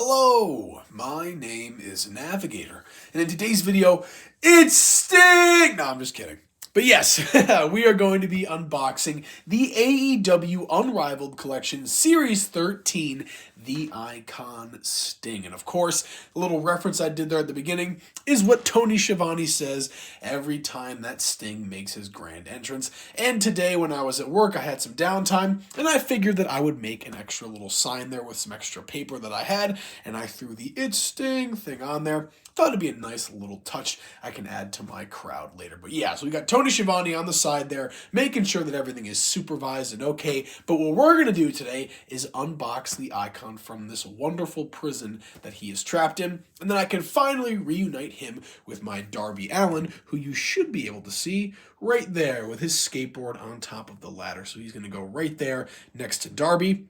Hello, my name is Navigator, and in today's video, it's Sting! No, I'm just kidding. But yes, we are going to be unboxing the AEW Unrivaled Collection Series 13, The Icon Sting. And of course, the little reference I did there at the beginning is what Tony Schiavone says every time that Sting makes his grand entrance. And today when I was at work, I had some downtime, and I figured that I would make an extra little sign there with some extra paper that I had, and I threw the It's Sting thing on there. Thought it'd be a nice little touch I can add to my crowd later. But yeah, so we got Tony Schiavone on the side there, making sure that everything is supervised and okay. But what we're going to do today is unbox the Icon from this wonderful prison that he is trapped in. And then I can finally reunite him with my Darby Allin, who you should be able to see right there with his skateboard on top of the ladder. So he's going to go right there next to Darby.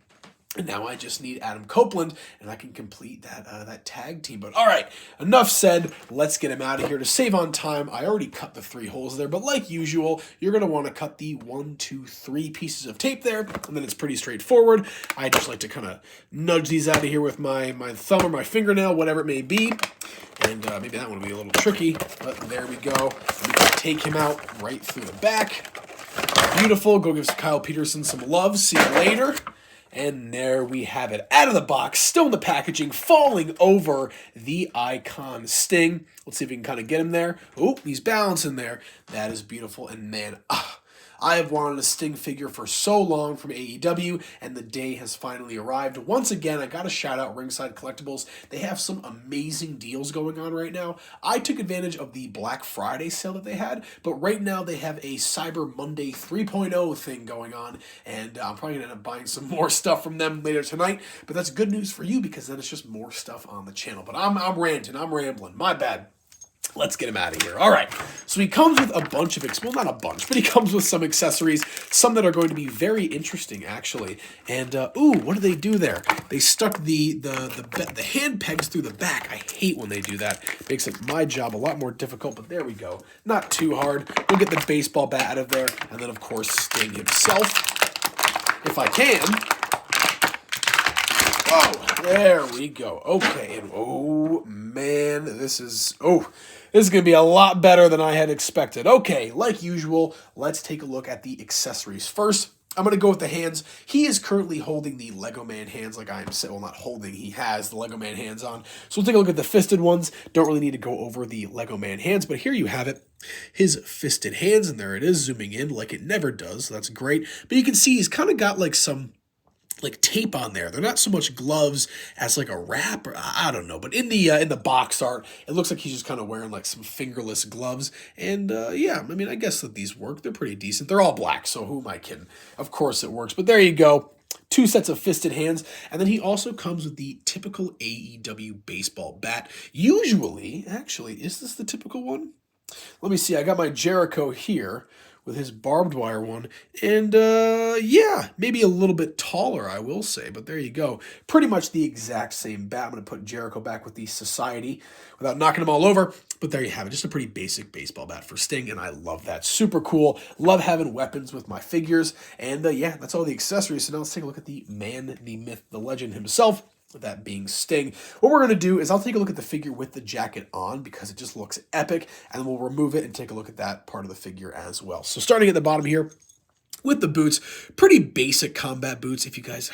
And now I just need Adam Copeland, and I can complete that tag team. But all right, enough said. Let's get him out of here. To save on time, I already cut the 3 holes there. But like usual, you're going to want to cut the 1, 2, 3 pieces of tape there, and then it's pretty straightforward. I just like to kind of nudge these out of here with my thumb or my fingernail, whatever it may be. And maybe that one will be a little tricky, but there we go. We can take him out right through the back. Beautiful. Go give Kyle Peterson some love. See you later. And there we have it. Out of the box, still in the packaging, falling over the Icon Sting. Let's see if we can kind of get him there. Oh, he's balancing there. That is beautiful. And man, I have wanted a Sting figure for so long from AEW, and the day has finally arrived. Once again, I got to shout out Ringside Collectibles. They have some amazing deals going on right now. I took advantage of the Black Friday sale that they had, but right now they have a Cyber Monday 3.0 thing going on, and I'm probably going to end up buying some more stuff from them later tonight, but that's good news for you because then it's just more stuff on the channel. But I'm ranting, I'm rambling, my bad. Let's get him out of here. All right, so he comes with a bunch of, well, not a bunch, but he comes with some accessories, some that are going to be very interesting, actually. And, ooh, what do they do there? They stuck the hand pegs through the back. I hate when they do that. Makes it my job a lot more difficult, but there we go. Not too hard. We'll get the baseball bat out of there, and then, of course, Sting himself, if I can. Oh, there we go. Okay, and oh, man, this is going to be a lot better than I had expected. Okay, like usual, let's take a look at the accessories first. I'm going to go with the hands. He is currently holding the Lego Man hands like I am, well, not holding, he has the Lego Man hands on. So we'll take a look at the fisted ones. Don't really need to go over the Lego Man hands, but here you have it. His fisted hands, and there it is, zooming in like it never does. So that's great. But you can see he's kind of got like some tape on there. They're not so much gloves as like a wrap, or I don't know. But in the box art, it looks like he's just kind of wearing like some fingerless gloves. And yeah, I mean, I guess that these work. They're pretty decent. They're all black, so who am I kidding? Of course it works. But there you go. 2 sets of fisted hands. And then he also comes with the typical AEW baseball bat. Usually, actually, is this the typical one? Let me see. I got my Jericho here with his barbed wire one. And, yeah, maybe a little bit taller, I will say. But there you go. Pretty much the exact same bat. I'm going to put Jericho back with the Society without knocking him all over. But there you have it. Just a pretty basic baseball bat for Sting. And I love that. Super cool. Love having weapons with my figures. And, yeah, that's all the accessories. So now let's take a look at the man, the myth, the legend himself. That being Sting. What we're going to do is I'll take a look at the figure with the jacket on because it just looks epic, and we'll remove it and take a look at that part of the figure as well. So starting at the bottom here with the boots, pretty basic combat boots. If you guys,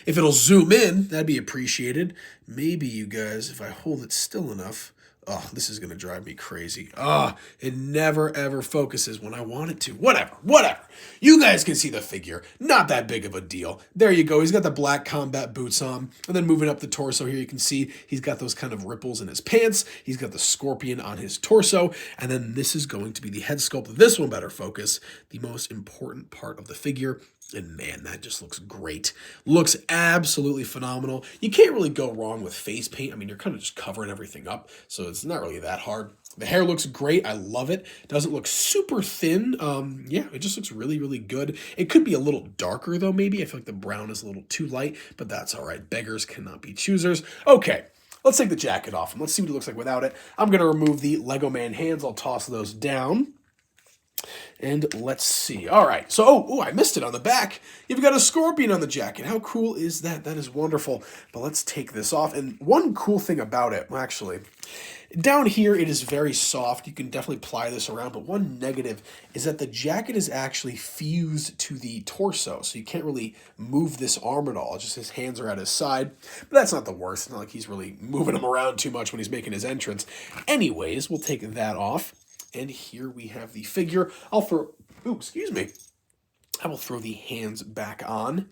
if it'll zoom in, that'd be appreciated. Maybe you guys, if I hold it still enough. Oh, this is going to drive me crazy. It never, ever focuses when I want it to. Whatever. You guys can see the figure. Not that big of a deal. There you go. He's got the black combat boots on. And then moving up the torso here, you can see he's got those kind of ripples in his pants. He's got the scorpion on his torso. And then this is going to be the head sculpt. This one better focus. The most important part of the figure. And man, that just looks great. Looks absolutely phenomenal. You can't really go wrong with face paint. I mean, you're kind of just covering everything up, so it's not really that hard. The hair looks great. I love it. Doesn't look super thin. Yeah, it just looks really, really good. It could be a little darker, though, maybe. I feel like the brown is a little too light, but that's all right. Beggars cannot be choosers. Okay, let's take the jacket off, and let's see what it looks like without it. I'm going to remove the Lego Man hands. I'll toss those down. And let's see. All right. So, I missed it on the back. You've got a scorpion on the jacket. How cool is that? That is wonderful. But let's take this off. And one cool thing about it, well, actually, down here it is very soft. You can definitely ply this around. But one negative is that the jacket is actually fused to the torso. So you can't really move this arm at all. Just his hands are at his side. But that's not the worst. It's not like he's really moving them around too much when he's making his entrance. Anyways, we'll take that off. And here we have the figure. I'll throw, excuse me. I will throw the hands back on.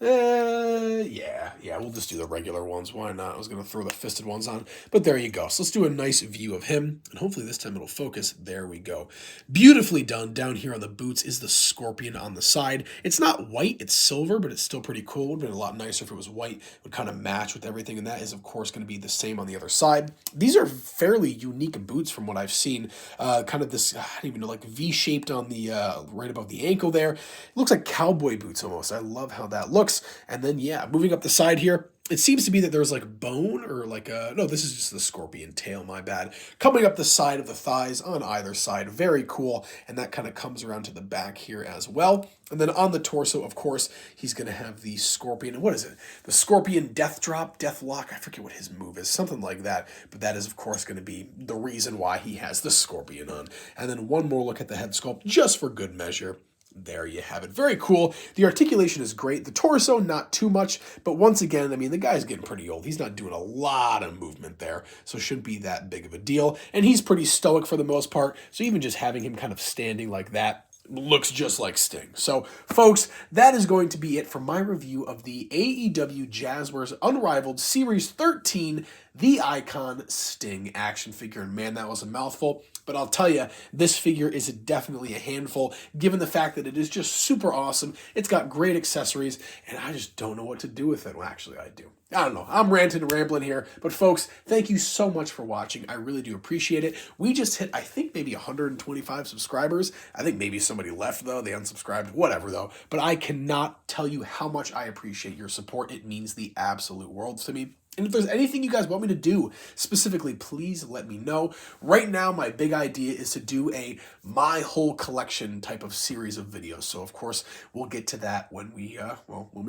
Yeah, we'll just do the regular ones. Why not? I was going to throw the fisted ones on, but there you go. So let's do a nice view of him, and hopefully this time it'll focus. There we go. Beautifully done. Down here on the boots is the scorpion on the side. It's not white, it's silver, but it's still pretty cool. It would have been a lot nicer if it was white. It would kind of match with everything, and that is, of course, going to be the same on the other side. These are fairly unique boots from what I've seen. Kind of this, I don't even know, like V-shaped on the, right above the ankle there. It looks like cowboy boots almost. I love how that looks. And then, yeah, moving up the side here, it seems to be that there's like bone or like no, this is just the scorpion tail, my bad. Coming up the side of the thighs on either side, very cool. And that kind of comes around to the back here as well. And then on the torso, of course, he's going to have the scorpion. What is it? The scorpion death drop, death lock. I forget what his move is, something like that. But that is, of course, going to be the reason why he has the scorpion on. And then one more look at the head sculpt just for good measure. There you have it. Very cool. The articulation is great. The torso, not too much. But once again, I mean, the guy's getting pretty old. He's not doing a lot of movement there, so it shouldn't be that big of a deal. And he's pretty stoic for the most part, so even just having him kind of standing like that looks just like Sting. So, folks, that is going to be it for my review of the AEW Jazzwares Unrivaled Series 13, The Icon Sting action figure. And man, that was a mouthful. But I'll tell you, this figure is definitely a handful, given the fact that it is just super awesome. It's got great accessories, and I just don't know what to do with it. Well, actually, I do. I don't know. I'm ranting and rambling here. But folks, thank you so much for watching. I really do appreciate it. We just hit, I think, maybe 125 subscribers. I think maybe somebody left, though. They unsubscribed. Whatever, though. But I cannot tell you how much I appreciate your support. It means the absolute world to me. And if there's anything you guys want me to do specifically, please let me know. Right now, my big idea is to do a my whole collection type of series of videos. So, of course, we'll get to that when we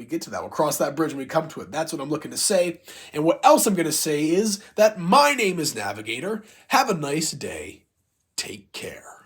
get to that. We'll cross that bridge when we come to it. That's what I'm looking to say. And what else I'm going to say is that my name is Navigator. Have a nice day. Take care.